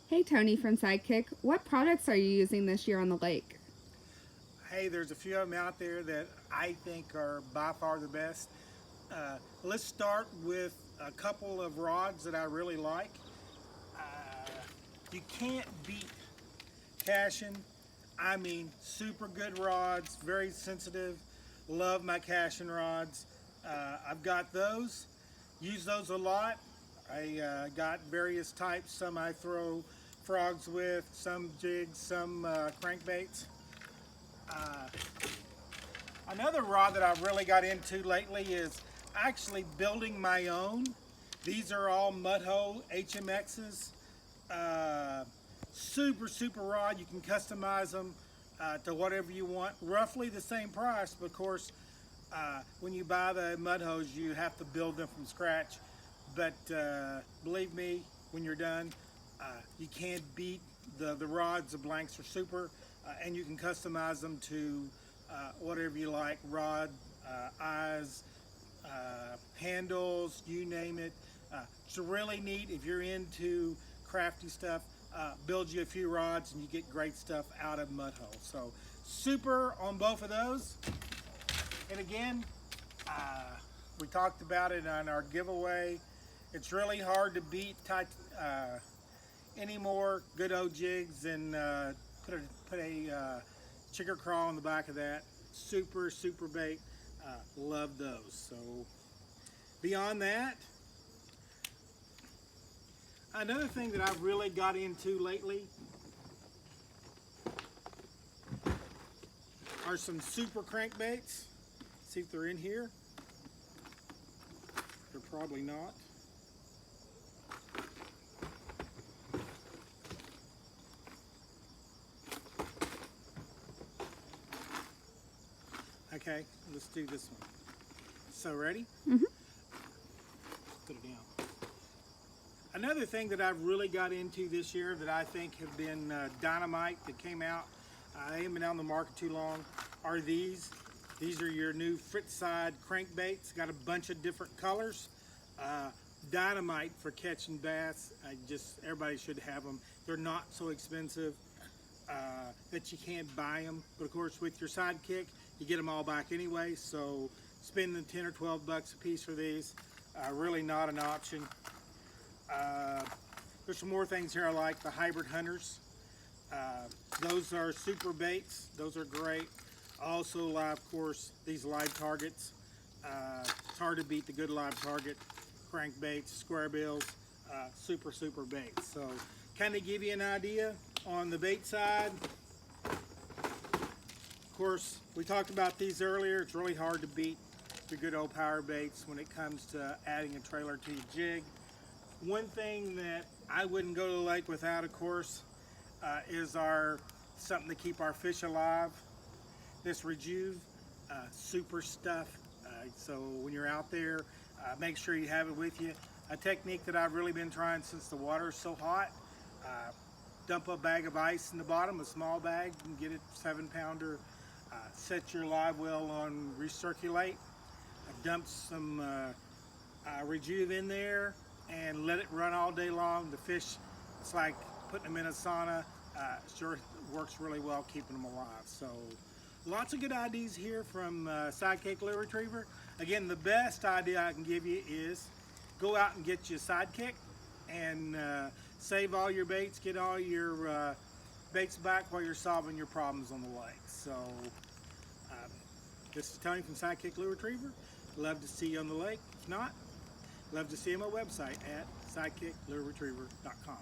Hey Tony from Sidekick, what products are you using this year on the lake? Hey, there's a few of them out there that I think are by far the best. Let's start with a couple of rods that I really like. Uh, you can't beat Cashin. I mean, super good rods, very sensitive. Love my Cashin rods. I've got those. Use those a lot. I got various types. Some I throw frogs with, some jigs, some crankbaits. Uh, Another rod that I've really got into lately is actually building my own. These are all Mudhole HMXs. Uh, super rod. You can customize them to whatever you want. Roughly the same price, but of course, when you buy the mud hose, you have to build them from scratch. But believe me, when you're done, you can't beat the rods. The blanks are super, and you can customize them to whatever you like, rod, eyes, handles, you name it. It's really neat if you're into crafty stuff. Build you a few rods and you get great stuff out of mud holes. So super on both of those. And again, we talked about it on our giveaway. It's really hard to beat any more good old jigs and put a chigger crawl on the back of that. Super bait. Love those. So beyond that, another thing that I've really got into lately are some super crankbaits. See if they're in here. They're probably not. Okay, let's do this one. So ready? Mm-hmm. Put it down. Another thing that I've really got into this year that I think have been dynamite that came out, they haven't been out on the market too long, are these. These are your new Fritz-side crankbaits. Got a bunch of different colors. Dynamite for catching bass. Everybody should have them. They're not so expensive that you can't buy them. But of course, with your Sidekick, you get them all back anyway. So spending 10 or 12 bucks a piece for these, really not an option. There's some more things here I like. The Hybrid Hunters. Those are super baits. Those are great. Also, of course, these live targets. It's hard to beat the good live target crankbaits, square bills, super baits. So, kind of give you an idea on the bait side. Of course, we talked about these earlier. It's really hard to beat your good old power baits when it comes to adding a trailer to your jig. One thing that I wouldn't go to the lake without, of course, is something to keep our fish alive. This Rejuve super stuff. So when you're out there, make sure you have it with you. A technique that I've really been trying since the water is so hot. Dump a bag of ice in the bottom, a small bag, and get it 7-pounder. Set your live well on recirculate. Dump some Rejuve in there and let it run all day long. The fish, it's like putting them in a sauna. Sure works really well keeping them alive. So lots of good ideas here from Sidekick Lure Retriever. Again, the best idea I can give you is go out and get you a Sidekick and save all your baits, get all your baits back while you're solving your problems on the lake. So this is Tony from Sidekick Lure Retriever. Love to see you on the lake. If not, love to see you on my website at sidekicklureretriever.com.